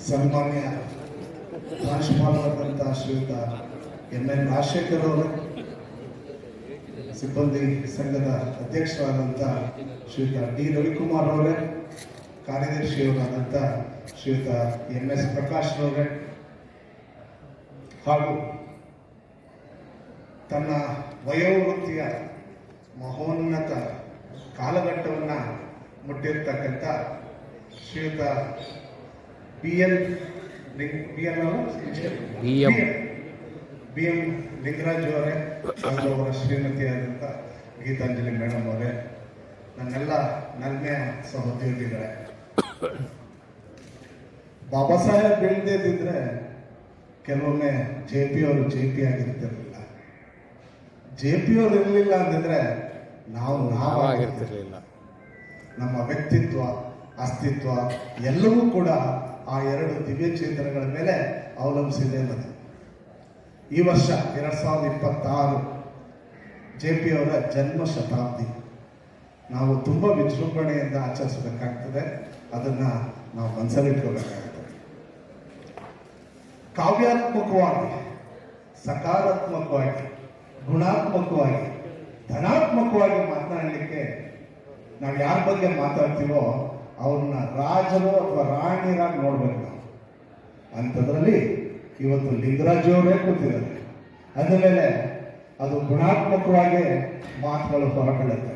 ಸನ್ಮಾನ್ಯ ಪ್ರಾಂಶುಪಾಲರಾದಂಥ ಶ್ರೀಯುತ ಎನ್ ರಾಜಶೇಖರ್ ಅವರು, ಸಿಬ್ಬಂದಿ ಸಂಘದ ಅಧ್ಯಕ್ಷರಾದಂಥ ಶ್ರೀಯುತ ಡಿ ರವಿಕುಮಾರ್ ಅವರೇ, ಕಾರ್ಯದರ್ಶಿಯವರಾದಂಥ ಶ್ರೀಯುತ MS ಪ್ರಕಾಶ್ ಅವರೇ, ಹಾಗೂ ತನ್ನ ವಯೋವೃತ್ತಿಯ ಮಹೋನ್ನತ ಕಾಲಘಟ್ಟವನ್ನು ಮುಟ್ಟಿರ್ತಕ್ಕಂಥ ಶ್ರೀಯುತ BM ಲಿಂಗರಾಜ್ ಅವರೇ, ಹಾಗೂ ಅವರ ಶ್ರೀಮತಿಯಾದಂಥ ಗೀತಾಂಜಲಿ ಮೇಡಮ್ ಅವರೇ, ನನ್ನೆಲ್ಲ ನಲ್ಮೆಯ ಸಹೋದ್ಯೋಗಿಗಳೇ, ಬಾಬಾ ಸಾಹೇಬ್ ಬೆಳೆದಿದ್ದರೆ ಕೆಲವೊಮ್ಮೆ JP ಅವರು JP ಆಗಿರ್ತಿರ್ಲಿಲ್ಲ. JP ಅವರು ಇರಲಿಲ್ಲ ಅಂತಿದ್ರೆ ನಾವಾಗಿರ್ತಿರ್ಲಿಲ್ಲ. ನಮ್ಮ ವ್ಯಕ್ತಿತ್ವ, ಅಸ್ತಿತ್ವ ಎಲ್ಲವೂ ಕೂಡ ಆ ಎರಡು ದಿವ್ಯ ಚೇತನಗಳ ಮೇಲೆ ಅವಲಂಬಿಸಿದೆ ಅನ್ನೋದು. ಈ ವರ್ಷ 2026 JP ಅವರ ಜನ್ಮ ಶತಾಬ್ದಿ ನಾವು ತುಂಬ ವಿಜೃಂಭಣೆಯಿಂದ ಆಚರಿಸಬೇಕಾಗ್ತದೆ. ಅದನ್ನು ನಾವು ಮನಸ್ಸಲ್ಲಿಟ್ಕೋಬೇಕಾಗ್ತದೆ. ಕಾವ್ಯಾತ್ಮಕವಾಗಿ, ಸಕಾರಾತ್ಮಕವಾಗಿ, ಗುಣಾತ್ಮಕವಾಗಿ, ಧನಾತ್ಮಕವಾಗಿ ಮಾತನಾಡಲಿಕ್ಕೆ ನಾವು ಯಾರ ಬಗ್ಗೆ ಮಾತಾಡ್ತೀವೋ ಅವ್ರನ್ನ ರಾಜರು ಅಥವಾ ರಾಣಿಯರಾಗಿ ನೋಡ್ಬೇಕು ನಾವು. ಅಂಥದ್ರಲ್ಲಿ ಇವತ್ತು ಲಿಂಗರಾಜ್ ಅವರೇ ಕೂತಿದ್ದಾರೆ. ಅಂದಮೇಲೆ ಅದು ಗುಣಾತ್ಮಕವಾಗಿ ಮಾತುಗಳು ಹೊರಬೀಳುತ್ತೆ.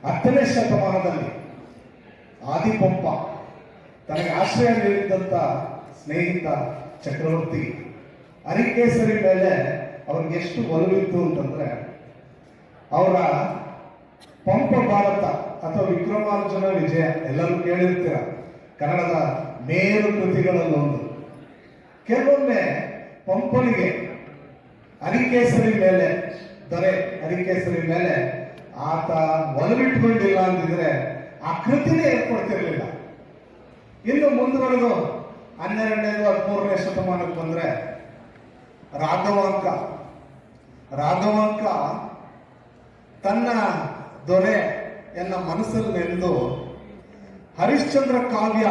10ನೇ ಶತಮಾನದಲ್ಲಿ ಆದಿಪಂಪ ತನಗೆ ಆಶ್ರಯ ನೀಡಿದಂಥ ಸ್ನೇಹಿತ ಚಕ್ರವರ್ತಿ ಅರಿಕೇಸರಿ ಮೇಲೆ ಅವ್ರಿಗೆ ಎಷ್ಟು ಒಲವಿತ್ತು ಅಂತಂದ್ರೆ, ಅವರ ಪಂಪ ಭಾರತ ಅಥವಾ ವಿಕ್ರಮಾರ್ಜುನ ವಿಜಯ ಎಲ್ಲರೂ ಕೇಳಿರ್ತೀರ, ಕನ್ನಡದ ಮೇರು ಕೃತಿಗಳಲ್ಲೊಂದು. ಕೆಲವೊಮ್ಮೆ ಪಂಪನಿಗೆ ಅರಿಕೇಸರಿ ಮೇಲೆ, ದೊರೆ ಅರಿಕೇಸರಿ ಮೇಲೆ ಆತ ಒಲವಿಟ್ಕೊಂಡಿಲ್ಲ ಅಂತಿದ್ರೆ ಆ ಕೃತಿನೇ ಏರ್ಪಡ್ತಿರ್ಲಿಲ್ಲ. ಇನ್ನು ಮುಂದುವರೆದು 12ನೇ 13ನೇ ಶತಮಾನಕ್ಕೆ ಬಂದ್ರೆ ರಾಘವಾಂಕ ತನ್ನ ದೊರೆಯನ್ನ ಮನಸ್ಸಲ್ಲಿ ನೆನೆದು ಹರಿಶ್ಚಂದ್ರ ಕಾವ್ಯ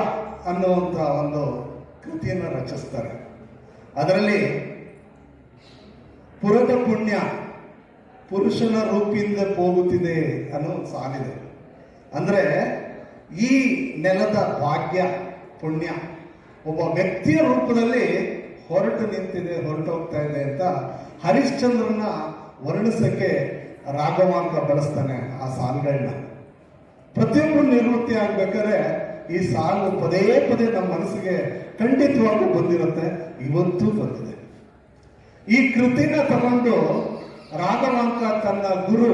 ಅನ್ನುವಂಥ ಒಂದು ಕೃತಿಯನ್ನು ರಚಿಸ್ತಾರೆ. ಅದರಲ್ಲಿ ಪುರದ ಪುಣ್ಯ ಪುರುಷನ ರೂಪಿಯಿಂದ ಹೋಗುತ್ತಿದೆ ಅನ್ನೋ ಒಂದು ಸಾಲಿದೆ. ಅಂದ್ರೆ ಈ ನೆಲದ ಭಾಗ್ಯ ಪುಣ್ಯ ಒಬ್ಬ ವ್ಯಕ್ತಿಯ ರೂಪದಲ್ಲಿ ಹೊರಟು ಹೋಗ್ತಾ ಇದೆ ಅಂತ ಹರಿಶ್ಚಂದ್ರನ ವರ್ಣಿಸಕ್ಕೆ ರಾಘವಾಂಕ ಬಳಸ್ತಾನೆ ಆ ಸಾಲುಗಳನ್ನ. ಪ್ರತಿಯೊಬ್ಬರು ನಿವೃತ್ತಿ ಆಗ್ಬೇಕಾದ್ರೆ ಈ ಸಾಲು ಪದೇ ಪದೇ ನಮ್ಮ ಮನಸ್ಸಿಗೆ ಖಂಡಿತವಾಗೂ ಬಂದಿರುತ್ತೆ, ಇವತ್ತು ಬಂದಿದೆ. ಈ ಕೃತಿನ ತಗೊಂಡು ರಾಘವಾಂಕ ತನ್ನ ಗುರು,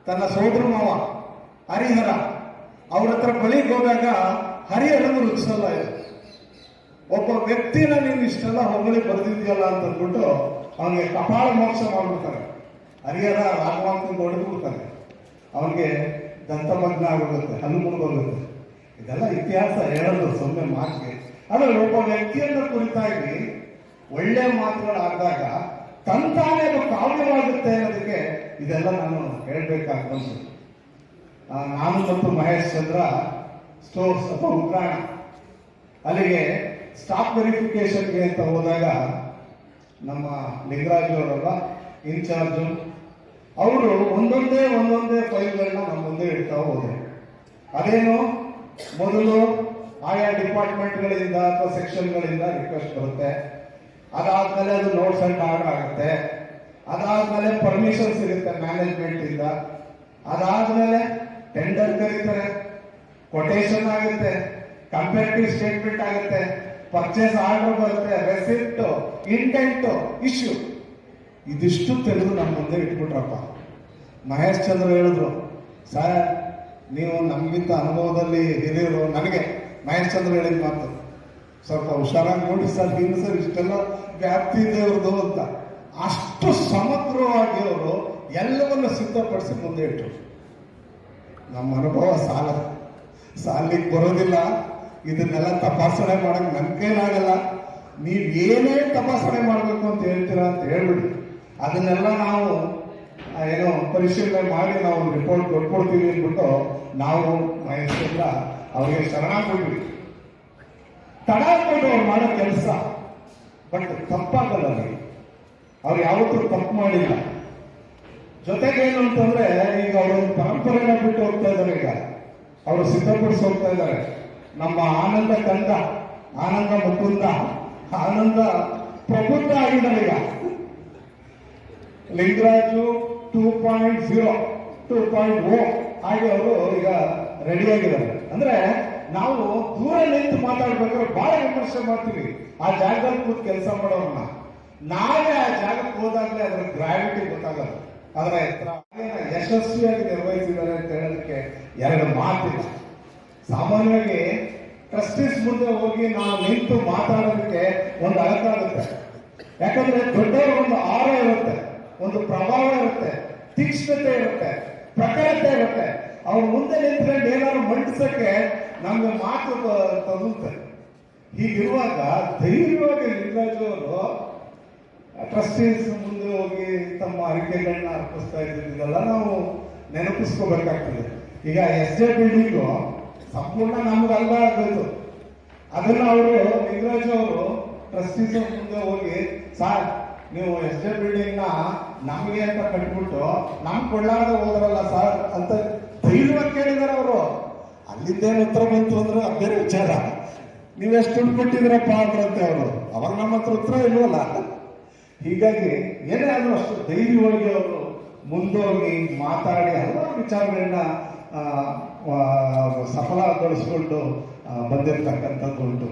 ತನ್ನ ಸೋದರ ಮಾವ ಹರಿಹರ ಅವ್ರ ಹತ್ರ ಬಳಿಗೆ ಹೋದಾಗ ಹರಿಹರನು ರುಚಿಸಲ್ಲ ಇದು. ಒಬ್ಬ ವ್ಯಕ್ತಿನ ನೀನು ಇಷ್ಟೆಲ್ಲ ಹೊಗಳಿ ಬರೆದಿದ್ಯಲ್ಲ ಅಂತ ಅಂದ್ಬಿಟ್ಟು ಅವನಿಗೆ ಕಪಾಳ ಮೋಕ್ಷ ಮಾಡ್ಬಿಡ್ತಾರೆ. ಹರಿಹರ ರಾಘವಾಂಕನ ಹೊಡೆದ್ಬಿಡ್ತಾನೆ, ಅವನಿಗೆ ದಂತಮಗ್ನ ಆಗೋಗುತ್ತೆ, ಹಲ್ಲು ಮುರಿದೋಗುತ್ತೆ. ಇದೆಲ್ಲ ಇತಿಹಾಸ ಹೇಳೋದು ಸುಮ್ಮನೆ ಮಾತಿಗೆ. ಆದರೆ ಒಬ್ಬ ವ್ಯಕ್ತಿಯನ್ನ ಕುರಿತಾಗಿ ಒಳ್ಳೆ ಮಾತುಗಳಾದಾಗ ತಂತಾನೇ ಅದು ಕಾವ್ಯವಾಗುತ್ತೆ ಅನ್ನೋದಕ್ಕೆ ಇದೆಲ್ಲ ನಾನು ಹೇಳಬೇಕಾಗಿ ಬಂತು. ನಾನು ಮತ್ತು ಮಹೇಶ್ ಚಂದ್ರ ಸ್ಟೋರ್ಸ್ ಅಥವಾ ಉಗ್ರಾಣ ಅಲ್ಲಿಗೆ ಸ್ಟಾಕ್ ವೆರಿಫಿಕೇಶನ್ಗೆ ಅಂತ ಹೋದಾಗ ನಮ್ಮ ಲಿಂಗರಾಜ್ ಅವರಲ್ಲ ಇನ್ಚಾರ್ಜು, ಅವರು ಒಂದೊಂದೇ ಫೈಲ್ಗಳನ್ನ ನಮ್ಮ ಮುಂದೆ ಇಡ್ತಾ ಹೋದ್ರು. ಅದೇನು, ಮೊದಲು ಆಯಾ ಡಿಪಾರ್ಟ್ಮೆಂಟ್ಗಳಿಂದ ಅಥವಾ ಸೆಕ್ಷನ್ಗಳಿಂದ ರಿಕ್ವೆಸ್ಟ್ ಬರುತ್ತೆ. ಅದಾದ್ಮೇಲೆ ಅದು ನೋಟ್ಸ್ ಅಂಡ್ ಆರ್ಡರ್ ಆಗುತ್ತೆ. ಅದಾದ್ಮೇಲೆ ಪರ್ಮಿಷನ್ ಸಿಗುತ್ತೆ ಮ್ಯಾನೇಜ್ಮೆಂಟ್ ಇಂದ. ಅದಾದ್ಮೇಲೆ ಟೆಂಡರ್ ಕರೀತಾರೆ, ಕೊಟೇಶನ್ ಆಗುತ್ತೆ, ಕಂಪೇರಿಟಿವ್ ಸ್ಟೇಟ್ಮೆಂಟ್ ಆಗುತ್ತೆ, ಪರ್ಚೇಸ್ ಆರ್ಡರ್ ಬರುತ್ತೆ, ರೆಸಿಪ್ಟ್, ಇಂಟೆಂಟ್, ಇಶ್ಯೂ. ಇದಿಷ್ಟು ತೆಗೆದು ನಮ್ಮ ಮುಂದೆ ಇಟ್ಬಿಟ್ರಪ್ಪ. ಮಹೇಶ್ ಚಂದ್ರ ಹೇಳಿದ್ರು, ಸರ್ ನೀವು ನಮಗಿಂತ ಅನುಭವದಲ್ಲಿ ಹಿರಿಯರು. ನನಗೆ ಮಹೇಶ್ ಚಂದ್ರ ಹೇಳಿದ ಮಾತು, ಸ್ವಲ್ಪ ಹುಷಾರಾಗಿ ನೋಡಿ ಸರ್, ಇನ್ನು ಸರ್ ಇಷ್ಟೆಲ್ಲ ವ್ಯಾಪ್ತಿ ಇದೆ ಅವ್ರದ್ದು ಅಂತ. ಅಷ್ಟು ಸಮಗ್ರವಾಗಿ ಅವರು ಎಲ್ಲವನ್ನು ಸಿದ್ಧಪಡಿಸಿ ಮುಂದೆ ಇಟ್ಟರು. ನಮ್ಮ ಅನುಭವ ಸಾಲಿಗೆ ಬರೋದಿಲ್ಲ. ಇದನ್ನೆಲ್ಲ ತಪಾಸಣೆ ಮಾಡಕ್ ನನ್ನ ಕೈಲಾಗಲ್ಲ. ನೀವು ಏನೇ ತಪಾಸಣೆ ಮಾಡಬೇಕು ಅಂತ ಹೇಳ್ತೀರಾ ಅಂತ ಹೇಳ್ಬಿಡಿ, ಅದನ್ನೆಲ್ಲ ನಾವು ಏನೋ ಪರಿಶೀಲನೆ ಮಾಡಿ ನಾವು ರಿಪೋರ್ಟ್ ಕೊಟ್ಕೊಡ್ತೀವಿ ಅಂದ್ಬಿಟ್ಟು ನಾವು ಮಹೇಶ್ ಚಂದ್ರ ಅವರಿಗೆ ಶರಣಾಗ್ಬಿಟ್ವಿ. ತಡ ಆಗ್ಬೋದು ಅವ್ರು ಮಾಡೋ ಕೆಲಸ, ಬಟ್ ತಪ್ಪಾಗಲ್ಲ ರೀ. ಅವ್ರು ಯಾವತ್ತೂ ತಪ್ಪು ಮಾಡಿಲ್ಲ. ಜೊತೆಗೆ ಏನು ಅಂತಂದ್ರೆ, ಈಗ ಅವರೊಂದು ಪರಂಪರೆನ ಬಿಟ್ಟು ಹೋಗ್ತಾ ಇದ್ದಾರೆ. ಈಗ ಅವರು ಸಿದ್ಧಪಡಿಸಿ ಹೋಗ್ತಾ ಇದ್ದಾರೆ. ನಮ್ಮ ಆನಂದ ಕಂದ, ಆನಂದ ಮುಕುಂದ, ಆನಂದ ಪ್ರಬುದ್ಧ ಆಗಿದ್ದಾರೆ. ಈಗ ಲಿಂಗರಾಜು 2.0 2.0 ಆಗಿ ಅವರು ಈಗ ರೆಡಿ ಆಗಿದ್ದಾರೆ. ಅಂದ್ರೆ ನಾವು ದೂರ ನಿಂತು ಮಾತಾಡ್ಬೇಕಾದ್ರೆ ಬಹಳ ವಿಮರ್ಶೆ ಮಾಡ್ತೀವಿ ಆ ಜಾಗದಲ್ಲಿ ಕೂತ್ ಕೆಲಸ ಮಾಡೋರನ್ನ. ನಾವೇ ಆ ಜಾಗಕ್ಕೆ ಹೋದಾಗ್ಲೇ ಅದರ ಗ್ರಾವಿಟಿ ಗೊತ್ತಾಗಲ್ಲ, ಅದರ ಎತ್ತರ. ಯಶಸ್ವಿಯಾಗಿ ನಿರ್ವಹಿಸಿದ್ದಾರೆ ಅಂತ ಹೇಳೋದಕ್ಕೆ ಎರಡು ಮಾತಿಲ್ಲ. ಸಾಮಾನ್ಯವಾಗಿ ಟ್ರಸ್ಟೀಸ್ ಮುಂದೆ ಹೋಗಿ ನಾವು ನಿಂತು ಮಾತಾಡೋದಕ್ಕೆ ಒಂದು ಅಳಕಾಗುತ್ತೆ. ಯಾಕಂದ್ರೆ ದೊಡ್ಡವರ ಒಂದು ಆರ ಇರುತ್ತೆ, ಒಂದು ಪ್ರಭಾವ ಇರುತ್ತೆ, ತೀಕ್ಷ್ಣತೆ ಇರುತ್ತೆ, ಪ್ರಖರತೆ ಇರುತ್ತೆ. ಅವ್ರ ಮುಂದೆ ನಿಂತ್ಕೊಂಡು ಏನಾದ್ರು ಮಂಡಿಸಕ್ಕೆ ನಮ್ಗೆ ಮಾತು ತಗುತ್ತೆ. ಹೀಗಿರುವಾಗ ಧೈರ್ಯವಾಗಿ ಲಿಂಗರಾಜು ಅವರು ಟ್ರಸ್ಟೀಸ್ ಮುಂದೆ ಹೋಗಿ ತಮ್ಮ ಅರಿಕೆಗಳನ್ನ ಅರ್ಪಿಸ್ತಾ ಇದ್ದಿದ್ದೆಲ್ಲ ನಾವು ನೆನಪಿಸ್ಕೋಬೇಕಾಗ್ತದೆ. ಈಗ SJ ಬಿಲ್ಡಿಂಗು ಸಂಪೂರ್ಣ ನಮ್ಗಲ್ಲ ಆಗೋದು. ಅದನ್ನ ಅವರು ಲಿಂಗರಾಜು ಅವರು ಟ್ರಸ್ಟೀಸ್ ಮುಂದೆ ಹೋಗಿ, ಸಾರ್ ನೀವು SJ ಬಿಲ್ಡಿಂಗ್ ನ ನಮಗೆ ಅಂತ ಕಟ್ಬಿಟ್ಟು ನಮ್ ಕೊಳ್ಳಾರ್ದ ಹೋದ್ರಲ್ಲ ಸರ್ ಅಂತ ಧೈರ್ಯವಾಗಿ ಕೇಳಿದಾರೆ ಅವರು. ಅಲ್ಲಿಂದೇನು ಉತ್ತರ ಬಂತು ಅಂದ್ರೆ ಬೇರೆ ವಿಚಾರ. ನೀವೆಷ್ಟು ದುಡ್ಡು ಕೊಟ್ಟಿದ್ರಪ್ಪ ಅಂದ್ರಂತೆ ಅವರು. ಅವಾಗ ನಮ್ಮ ಹತ್ರ ಉತ್ತರ ಇಲ್ವಲ್ಲ. ಹೀಗಾಗಿ ಏನೇ ಆದ್ರೂ ಅಷ್ಟು ಧೈರ್ಯವಾಗಿ ಅವರು ಮುಂದೋಗಿ ಮಾತಾಡಿ ಹಲವಾರು ವಿಚಾರಗಳನ್ನ ಸಫಲಗೊಳಿಸಿಕೊಂಡು ಬಂದಿರತಕ್ಕಂಥದ್ದು ಉಂಟು.